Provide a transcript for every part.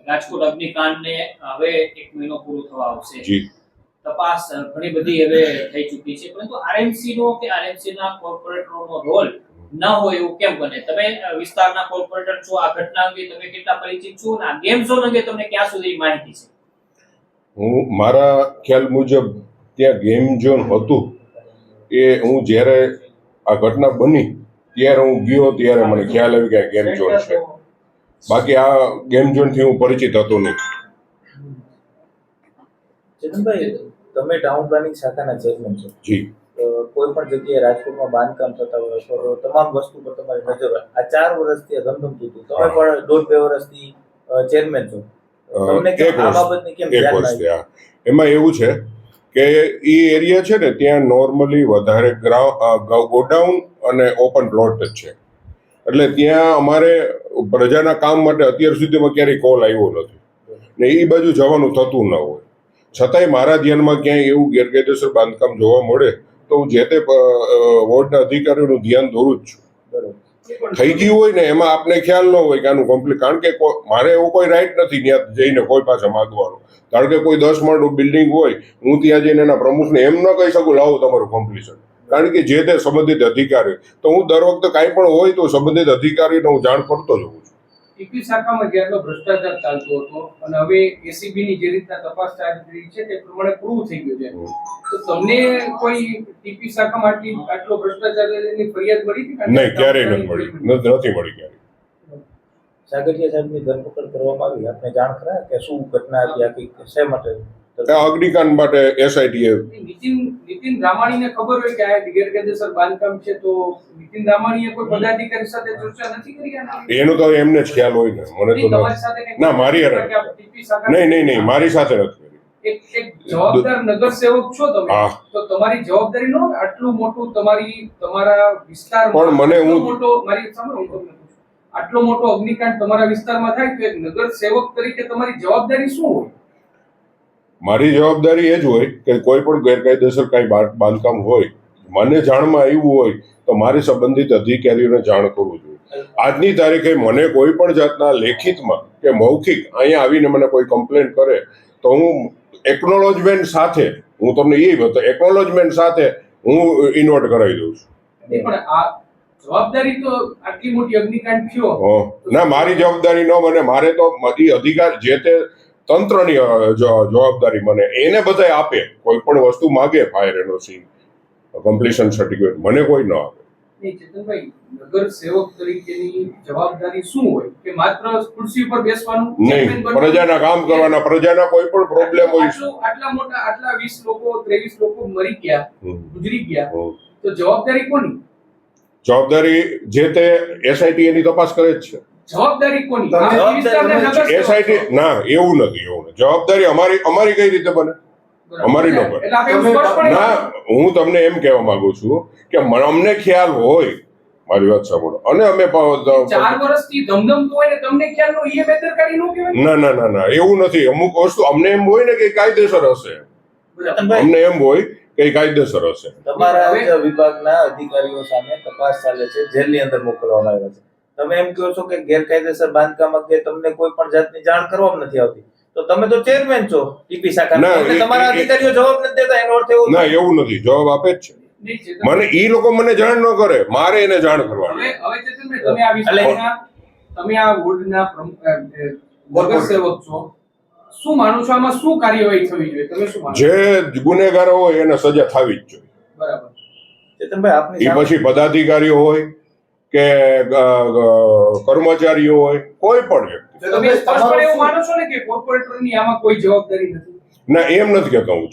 રાજકોટ અગ્નિકાંડને હવે 1 મહિનો પૂરો થવા આવશે. જી તપાસ ઘણી બધી હવે થઈ ચૂકી છે, પરંતુ આરએમસી નો કે આરએમસી ના કોર્પોરેટરોનો રોલ ન હોય એવું કેમ બને? તમે વિસ્તારના કોર્પોરેટર છો, આ ઘટના અંગે તમે કેટલા પરિચિત છો અને આ ગેમ ઝોન અંગે તમને ક્યાં સુધી માહિતી છે? હું મારા ખ્યાલ મુજબ ત્યાં ગેમ ઝોન હતું એ હું જ્યારે આ ઘટના બની ત્યારે હું ગયો ત્યારે મને ખ્યાલ આવી કે ગેમ ઝોન છે. બાકી આ ગેમ ઝોન થી હું પરિચિત હતો નહીં. ચેતનભાઈ, તમે ટાઉન પ્લાનિંગ શાખાના ચેરમેન છો. જી કોઈ પણ જગ્યાએ રાજકોટમાં બાંધકામ થતા હોય તો તમામ વસ્તુ પર તમારી નજર હોય. આ 4 વર્ષથી ધમધમતું હતું, તમે પણ 1.5-2 વર્ષથી ચેરમેન છો. તમને કેમ આ બાબતની કેમ ધ્યાન વર્ષથી એમાં એવું છે કે એ એરિયા છે ને ત્યાં નોર્મલી વધારે ગોડાઉન અને ઓપન પ્લોટ જ છે. એટલે ત્યાં અમારે પ્રજાના કામ માટે અત્યાર સુધીમાં ક્યારેય કોલ આવ્યો નથી ને એ બાજુ જવાનું થતું ન હોય. છતાંય મારા ધ્યાનમાં ક્યાંય એવું ગેરકાયદેસર બાંધકામ જોવા મળે તો હું જે તે વોર્ડના અધિકારીઓનું ધ્યાન દોરું જ છું. થઈ ગયું હોય ને એમાં આપને ખ્યાલ ન હોય કે આનું કમ્પ્લીટ, કારણ કે મારે એવો કોઈ રાઈટ નથી ત્યાં જઈને કોઈ પાસે માગવાનો. કારણ કે કોઈ 10 માળનું બિલ્ડિંગ હોય, હું ત્યાં જઈને એના પ્રમુખને એમ ન કહી શકું લાવો તમારું કમ્પ્લીશન, કારણ કે જે તે સંબંધિત અધિકારી, તો હું દર વખતે કાંઈ પણ હોય તો સંબંધિત અધિકારીને હું જાણ કરતો જ હોઉં છું. ટીપી શાખામાં જેટલો ભ્રષ્ટાચાર ચાલતો હતો અને હવે એસીબી ની જે રીતના તપાસ ચાલી રહી છે તે પ્રમાણે પ્રૂવ થઈ ગયું છે, તો તમને કોઈ ટીપી શાખામાં આટલો ભ્રષ્ટાચારની ફરિયાદ મળી હતી? નહીં, ક્યારેય નથી મળી ક્યારેય. સાગરિયા સાહેબની ધરપકડ કરવામાં આવી, આપને જાણ ખરા કે શું ઘટના હતી, આખી શા માટે? અગ્નિકાંડ માટે એસઆઈટીએ નીતિન રામાણીને ખબર હોય કે આ ગેરકાયદેસર બાંધકામ છે, તો નીતિન રામાણીએ કોઈ પદાધિકારી સાથે ચર્ચા નથી કરી? એનું તો એમને જ ખ્યાલ હોય ને, મને તો ના, મારી નહીં મારી સાથે નથી કરી. એક જવાબદાર નગરસેવક છો તમે, તો તમારી જવાબદારી નો આટલું મોટું તમારા વિસ્તારમાં પણ મને આટલો મોટો અગ્નિકાંડ તમારા વિસ્તારમાં થાય તો એક નગરસેવક તરીકે તમારી જવાબદારી શું હોય? મારી જવાબદારી એ જ હોય કે કોઈ પણ ગેરકાયદેસર કાંઈ બાંધકામ હોય, મને જાણમાં આવ્યું હોય તો મારે સંબંધિત અધિકારીઓને જાણ કરવું જોઈએ. આજની તારીખે મને કોઈ પણ જાતના લેખિતમાં કે મૌખિક અહીંયા આવીને મને કોઈ કમ્પ્લેન કરે તો હું એકનોલોજમેન્ટ સાથે, હું તમને એ બતાવું, એકનોલોજમેન્ટ સાથે હું ઇન્વર્ટ કરાવી દઉં છું. પણ આ જવાબદારી તો આટલી મોટી અગ્નિકાંડ થયો ના, મારી જવાબદારી ન બને. મારે તો અધિકાર જે તે તંત્રની જવાબદારી મને એને બધાય આપે. કોઈ પણ વસ્તુ માગે, ફાયર એનઓસી, કમ્પ્લીશન સર્ટિફિકેટ, મને કોઈ ન આપે. ચેતનભાઈ, નગર સેવક તરીકેની જવાબદારી શું હોય? કે માત્ર ખુરશી ઉપર બેસવાનું નહીં, પ્રજાના કામ કરવાના, પ્રજાના કોઈ પણ પ્રોબ્લેમ હોય. આટલા 20 લોકો 23 લોકો મરી ગયા, ગુજરી ગયા, તો જવાબદારી કોની? જવાબદારી જે તે એસઆઈટી એની તપાસ કરે જ છે. જવાબદારી કોની? એસઆઈટી ના, એવું નથી. જવાબદારી અમારી કઈ રીતે બને? અમારી ન બને. ના, હું તમને એમ કહેવા માંગુ છું કે અમને ખ્યાલ હોય, મારી વાત સાંભળો, અને અમે 4 વર્ષથી ધમધમતો હોય ને તમને ખ્યાલ ન હોય, એ બેદરકારી ન કહેવાય? ના, એવું નથી. અમુક વસ્તુ અમને એમ હોય ને કે કાયદેસર હશે, અમને એમ હોય કે કાયદેસર હશે. તમારા વિભાગના અધિકારીઓ સામે તપાસ ચાલે છે, જેલની અંદર મોકલવામાં આવ્યા છે. તમે એમ કહો છો કે ગેરકાયદેસર બાંધકામ અંગે તમને કોઈ પણ જાતની જાણ કરવામાં નથી આવતી, તો તમે તો ચેરમેન છો ટીપી શાખાના, તમારા અધિકારીઓ જવાબ નથી દેતા, એનો અર્થ એવું? ના, એવું નથી. જવાબ આપે જ છે. મને ઈ લોકો મને જાણ ન કરે, મારે એને જાણ કરવાની. હવે તમે આ વોર્ડના નગરસેવક છો, શું માનો છો આમાં શું કાર્યવાહી થવી જોઈએ? તમે શું માનો? જે ગુનેગારો હોય એને સજા થવી જ જોઈએ. બરાબર. ચેતનભાઈ, આપની પછી પદાધિકારીઓ હોય કે કર્મચારીઓ હોય, કોઈ પણ વ્યક્તિ. તમે સ્પષ્ટપણે એવું માનો છો ને કે કોર્પોરેટરની આમાં કોઈ જવાબદારી નથી? ના, એમ નથી કહેતો હું.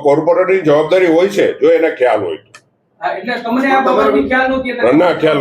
કોર્પોરેટરની જવાબદારી હોય છે જો એને ખ્યાલ હોય. એટલે તમને આ બાબતની ખ્યાલ નહોતી? ના, ખ્યાલ